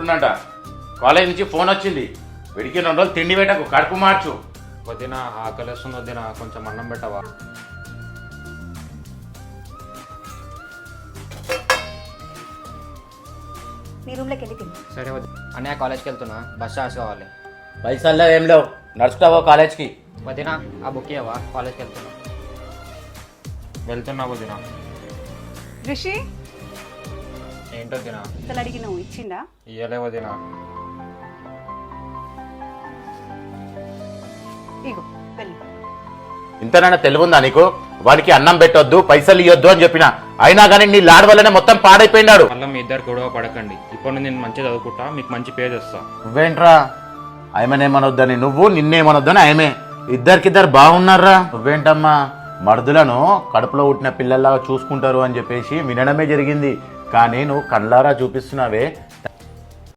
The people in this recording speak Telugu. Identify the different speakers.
Speaker 1: అంటుండంట. కాలేజ్ నుంచి ఫోన్ వచ్చింది, వీడికి 2 రోజులు తిండి పెట్టకు, కడుపు మార్చు.
Speaker 2: వదిన ఆకలిస్తుంది వదిన, కొంచెం అన్నం పెట్టవా?
Speaker 3: నీ రూమ్లోకి వెళ్ళి తిను.
Speaker 2: సరే వదిన. అన్నయ్య కాలేజ్కి వెళ్తున్నా, బస్ చార్జ్ కావాలి.
Speaker 1: పైసల్లో ఏం లేవు, నడుచుకుంటావో కాలేజ్కి.
Speaker 2: వదిన ఆ బుక్ ఇవ్వవా? కాలేజ్కి వెళ్తున్నా వదిన.
Speaker 3: రిషి
Speaker 2: ఏంటో వదిన?
Speaker 3: అసలు అడిగినావు, ఇచ్చిందా?
Speaker 2: ఇయ్యలే వదిన.
Speaker 3: ఇగో వెళ్ళి.
Speaker 1: ఇంతనైనా తెలివుందా నీకు? వాడికి అన్నం పెట్టొద్దు, పైసలు ఇవ్వద్దు అని చెప్పిన, అయినా కానీ నీ లాడ్ వల్లనే మొత్తం పాడైపోయినాడు.
Speaker 2: మళ్ళీ మీ ఇద్దరు గొడవ పడకండి. ఇప్పుడు నేను మంచిగా చదువుకుంటా, మీకు మంచి పేరు తెస్తా.
Speaker 1: నువ్వేంట్రా ఆయమనేమనొద్దని నువ్వు, నిన్నేమనొద్దని ఆయమే, ఇద్దరికిద్దరు బాగున్నారా? నువ్వేంటమ్మా మర్దులను కడుపులో పుట్టిన పిల్లల్లాగా చూసుకుంటారు అని చెప్పేసి వినడమే జరిగింది, కానీ నువ్వు కళ్ళారా చూపిస్తున్నావే.